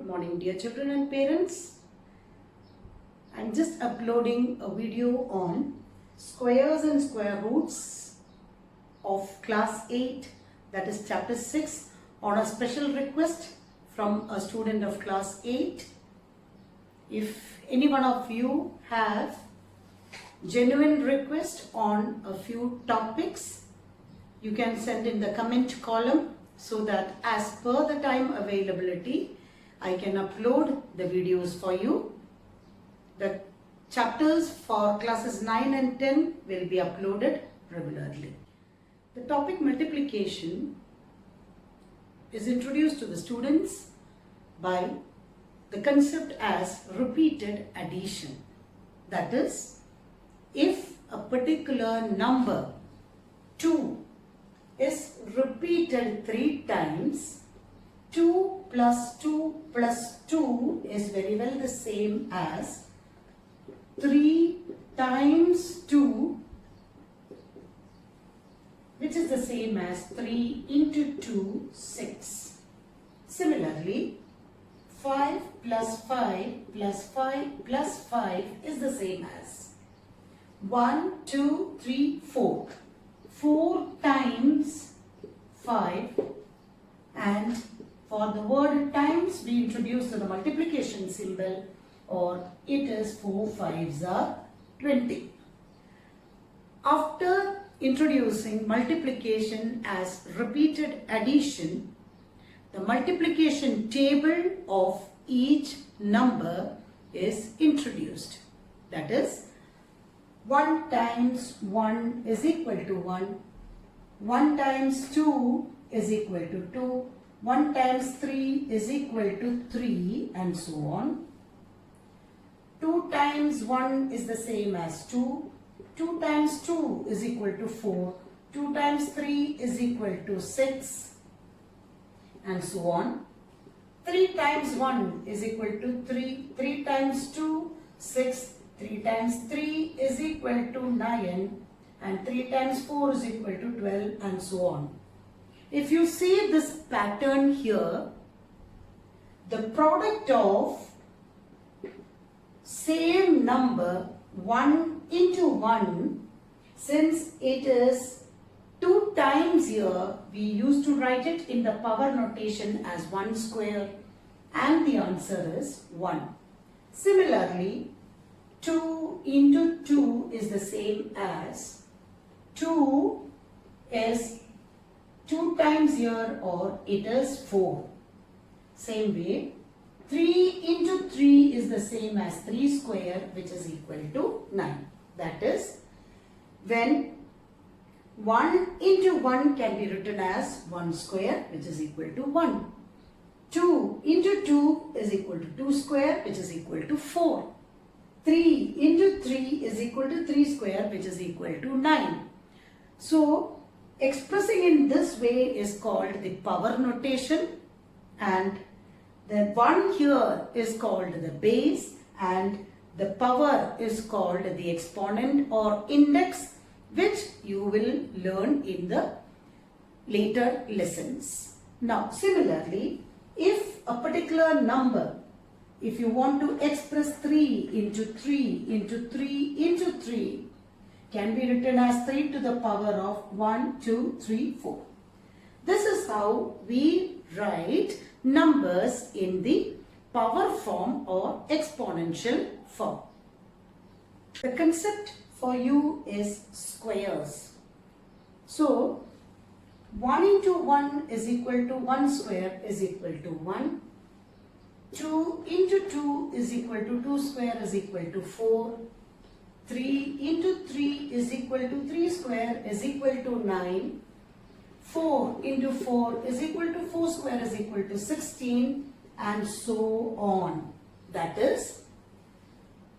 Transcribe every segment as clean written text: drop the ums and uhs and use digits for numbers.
Good morning dear children and parents. I'm just uploading a video on squares and square roots of class 8, that is chapter 6, on a special request from a student of class 8. If any one of you have genuine request on a few topics, you can send in the comment column so that as per the time availability I can upload the videos for you. The chapters for classes 9 and 10 will be uploaded regularly. The topic multiplication is introduced to the students by the concept as repeated addition. That is, if a particular number 2 is repeated 3 times, 2 plus 2 plus 2 is very well the same as 3 times 2, which is the same as 3 into 2, 6. Similarly, 5 plus 5 plus 5 plus 5 is the same as 1, 2, 3, 4. 4 times 5, and for the word times we introduce the multiplication symbol, or it is 4 5s are 20. After introducing multiplication as repeated addition, the multiplication table of each number is introduced. That is, 1 times 1 is equal to 1, 1 times 2 is equal to 2, 1 times 3 is equal to 3, and so on. 2 times 1 is the same as 2, 2 times 2 is equal to 4, 2 times 3 is equal to 6, and so on. 3 times 1 is equal to 3, 3 times 2, 6, 3 times 3 is equal to 9, and 3 times 4 is equal to 12, and so on. If you see this pattern here, the product of same number 1 into 1, since it is 2 times here, we used to write it in the power notation as 1 square, and the answer is 1. Similarly, 2 into 2 is the same as 2 is 2 times here, or it is 4. Same way, 3 into 3 is the same as 3 square, which is equal to 9. That is, when 1 into 1 can be written as 1 square, which is equal to 1. 2 into 2 is equal to 2 square, which is equal to 4. 3 into 3 is equal to 3 square, which is equal to 9. So, expressing in this way is called the power notation, and the one here is called the base, and the power is called the exponent or index, which you will learn in the later lessons. Now, similarly, if a particular number, if you want to express 3 into 3 into 3 into 3, can be written as 3 to the power of 1, 2, 3, 4. This is how we write numbers in the power form or exponential form. The concept for you is squares. So, 1 into 1 is equal to 1 square is equal to 1. 2 into 2 is equal to 2 square is equal to 4. 3 into 3 is equal to 3 square is equal to 9. 4 into 4 is equal to 4 square is equal to 16, and so on. That is,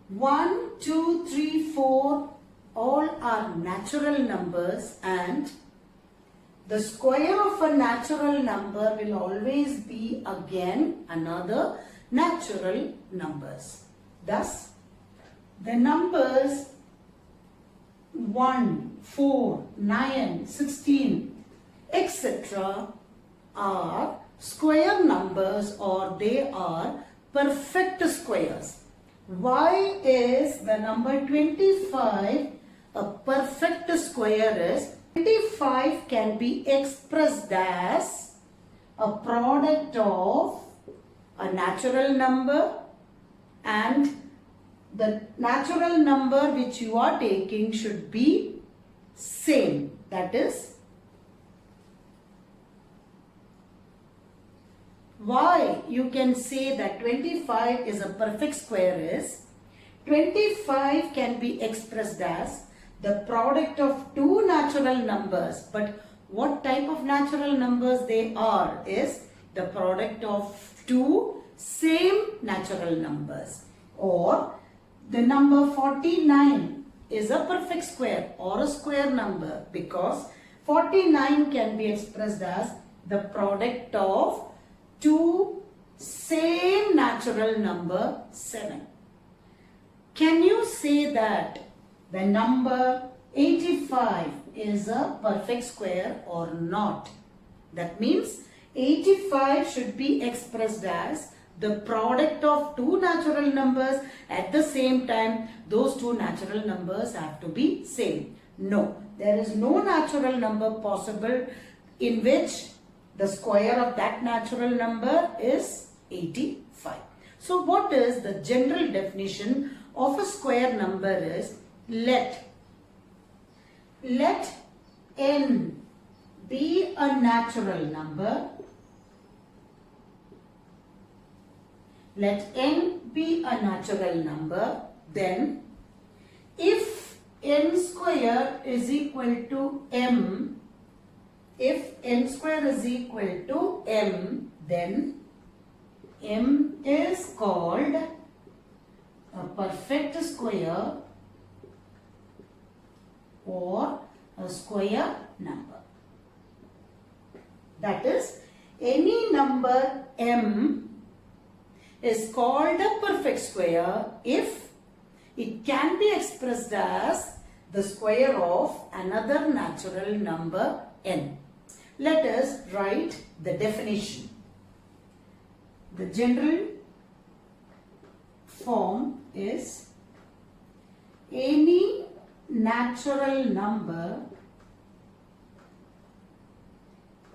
1, 2, 3, 4 all are natural numbers, and the square of a natural number will always be again another natural numbers. Thus, the numbers 1, 4, 9, 16, etc. are square numbers or they are perfect squares. Why is the number 25 a perfect square? Is 25 can be expressed as a product of a natural number and the natural number which you are taking should be same. That is, why you can say that 25 is a perfect square is 25 can be expressed as the product of two natural numbers. But what type of natural numbers they are is the product of two same natural numbers. Or the number 49 is a perfect square or a square number because 49 can be expressed as the product of two same natural number 7. Can you say that the number 85 is a perfect square or not? That means 85 should be expressed as the product of two natural numbers. At the same time, those two natural numbers have to be same. No, there is no natural number possible in which the square of that natural number is 85. So what is the general definition of a square number is let n be a natural number. Let n be a natural number, then if n square is equal to m, if n square is equal to m, then m is called a perfect square or a square number. That is, any number m is called a perfect square if it can be expressed as the square of another natural number n. Let us write the definition. The general form is any natural number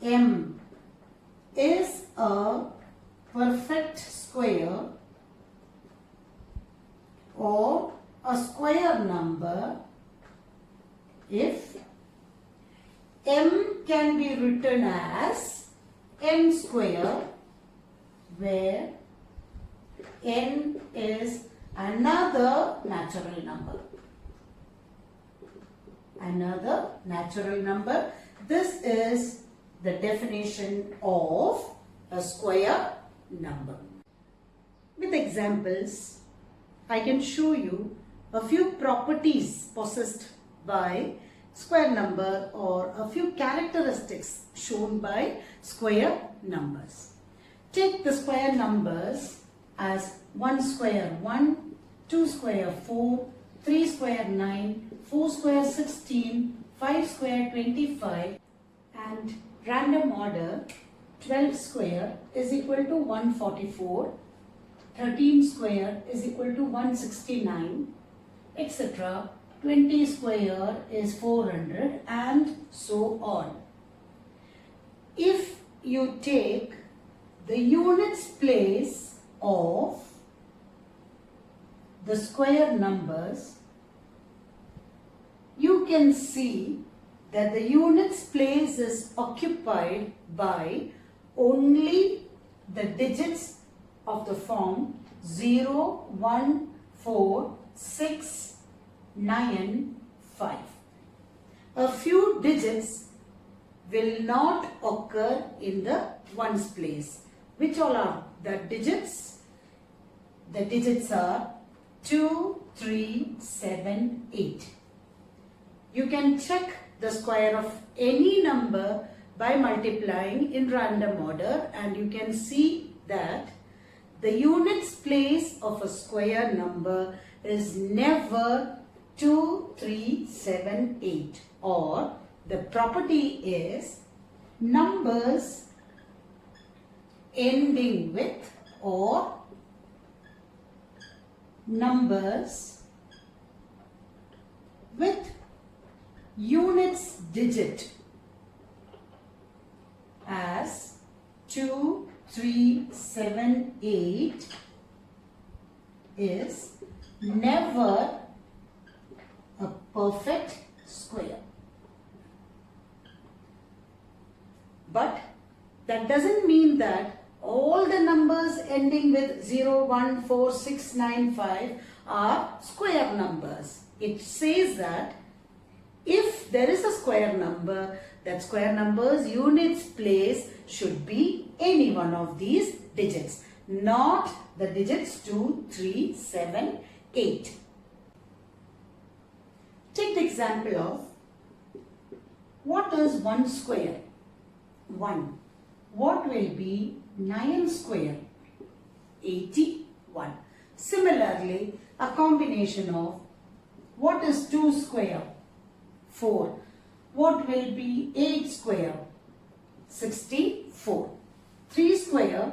m is a perfect square or a square number if m can be written as n square, where n is another natural number. Another natural number. This is the definition of a square number. With examples, I can show you a few properties possessed by square number or a few characteristics shown by square numbers. Take the square numbers as 1 square 1, 2 square 4, 3 square 9, 4 square 16, 5 square 25 and random order 12 square is equal to 144, 13 square is equal to 169, etc. 20 square is 400 and so on. If you take the units place of the square numbers, you can see that the units place is occupied by only the digits of the form 0, 1, 4, 6, 9, 5. A few digits will not occur in the ones place. Which all are the digits? The digits are 2, 3, 7, 8. You can check the square of any number by multiplying in random order and you can see that the units place of a square number is never 2, 3, 7, 8, or the property is numbers ending with or numbers with units digit as 2, 3, 7, 8 is never a perfect square. But that doesn't mean that all the numbers ending with 0, 1, 4, 6, 9, 5 are square numbers. It says that if there is a square number, that square number's units place should be any one of these digits, not the digits 2, 3, 7, 8. Take the example of what is 1 square? 1. What will be 9 square? 81. Similarly, a combination of what is 2 square? 4. What will be 8 square? 64. 3 square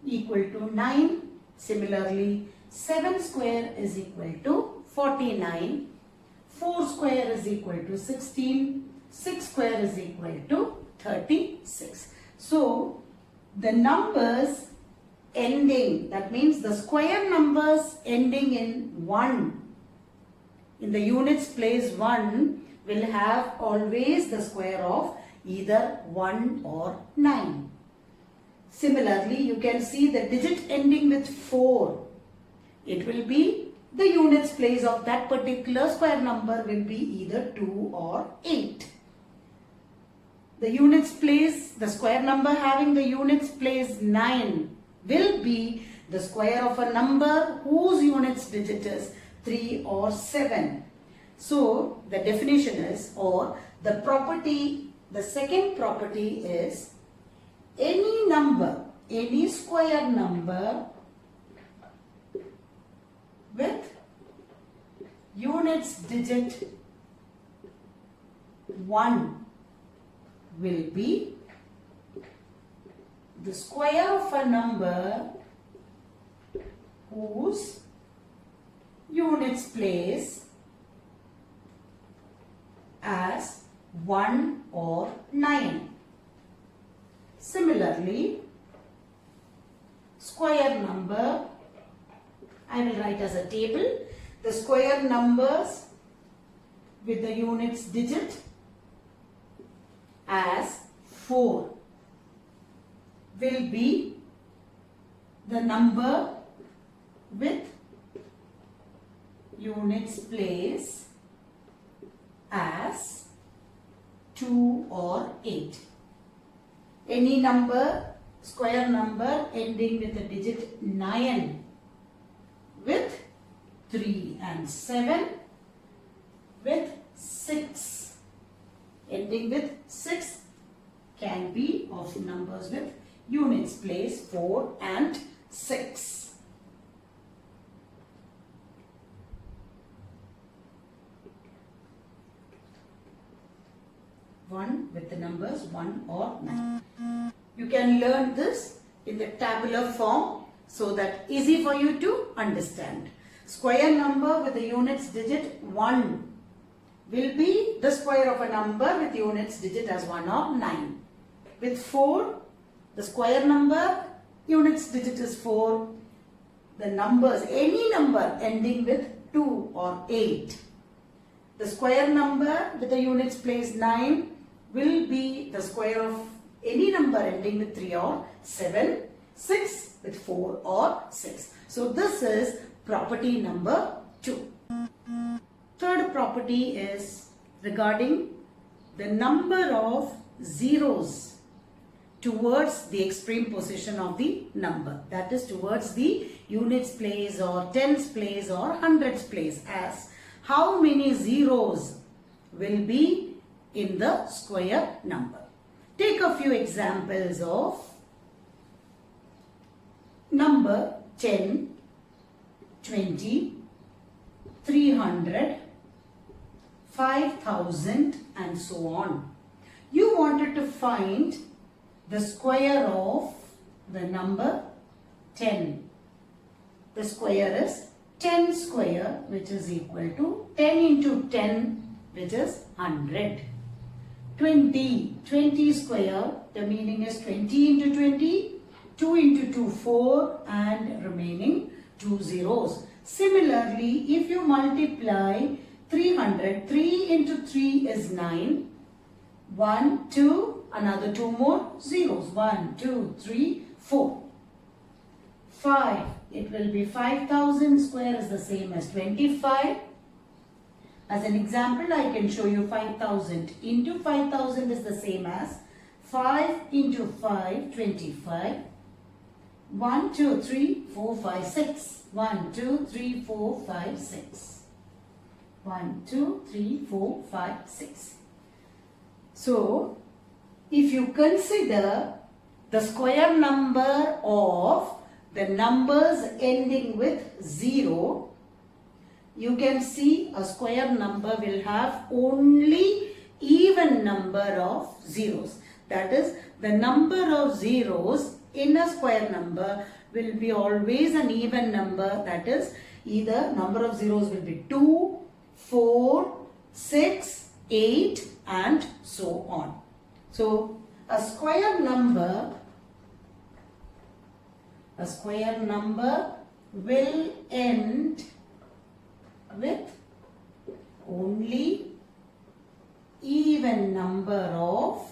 equal to 9. Similarly, 7 square is equal to 49. 4 square is equal to 16. 6 square is equal to 36. So, the numbers ending, that means the square numbers ending in 1, in the units place 1, will have always the square of either 1 or 9. Similarly, you can see the digit ending with 4. It will be the units place of that particular square number will be either 2 or 8. The units place, the square number having the units place 9 will be the square of a number whose units digit is 3 or 7. So, the definition is, or the property, the second property is, any number, any square number with units digit 1 will be the square of a number whose units place as 1 or 9. Similarly, square number, I will write as a table, the square numbers with the units digit as 4 will be the number with units place as 2 or 8. Any number, square number ending with the digit 9 with 3 and 7 with 6 ending with 6 can be of numbers with units place 4 and 6. One with the numbers 1 or 9. You can learn this in the tabular form so that easy for you to understand. Square number with the units digit 1 will be the square of a number with units digit as 1 or 9. With 4, the square number units digit is 4. The numbers, any number ending with 2 or 8. The square number with the units place 9 will be the square of any number ending with 3 or 7, 6 with 4 or 6. So this is property number 2. Third property is regarding the number of zeros towards the extreme position of the number. That is towards the units place or tens place or hundreds place, as how many zeros will be in the square number. Take a few examples of number 10, 20, 300, 5,000 and so on. You wanted to find the square of the number 10. The square is 10 square, which is equal to 10 into 10, which is 100. 20 square, the meaning is 20 into 20, 2 into 2, 4, and remaining 2 zeros. Similarly, if you multiply 300, 3 into 3 is 9, 1, 2, another 2 more zeros, 1, 2, 3, 4. 5, it will be 5000 square is the same as 25. As an example, I can show you 5000 into 5000 is the same as 5 into 5, 25. 1, 2, 3, 4, 5, 6. 1, 2, 3, 4, 5, 6. 1, 2, 3, 4, 5, 6. So, if you consider the square number of the numbers ending with 0, you can see a square number will have only even number of zeros. That is, the number of zeros in a square number will be always an even number. That is, either number of zeros will be 2, 4, 6, 8 and so on. So, a square number will end with only even number of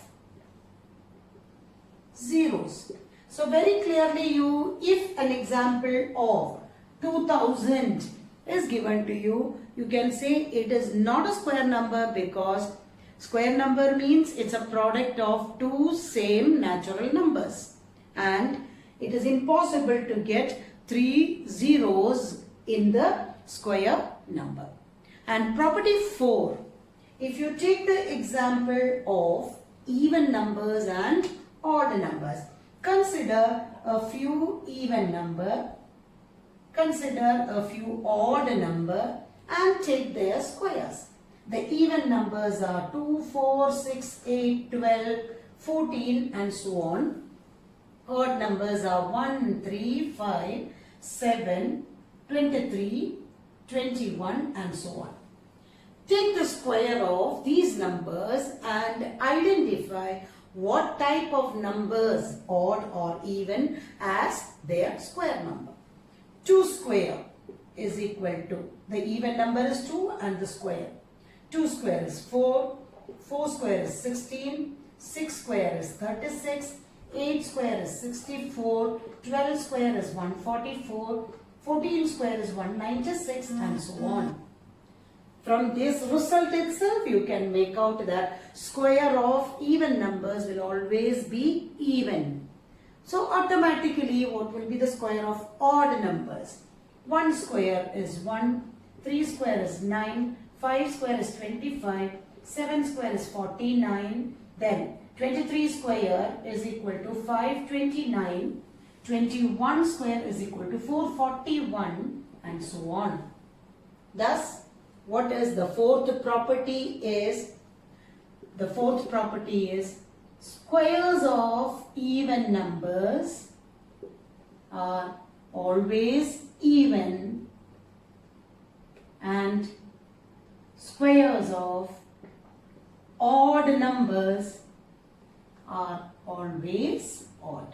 zeros. So very clearly if an example of 2000 is given to you, you can say it is not a square number, because square number means it's a product of two same natural numbers, and it is impossible to get 3 zeros in the square number. And property 4, if you take the example of even numbers and odd numbers, consider a few even number, consider a few odd number and take their squares. The even numbers are 2, 4, 6, 8, 12, 14 and so on. Odd numbers are 1, 3, 5, 7, 23, 21 and so on. Take the square of these numbers and identify what type of numbers, odd or even, as their square number. 2 square is equal to, the even number is 2 and the square. 2 square is 4, 4 square is 16, 6 square is 36, 8 square is 64, 12 square is 144, 14 square is 196 and so on. From this result itself, you can make out that square of even numbers will always be even. So automatically, what will be the square of odd numbers? 1 square is 1, 3 square is 9, 5 square is 25, 7 square is 49, then 23 square is equal to 529, 21 square is equal to 441 and so on. Thus, what is the fourth property is, the fourth property is squares of even numbers are always even and squares of odd numbers are always odd.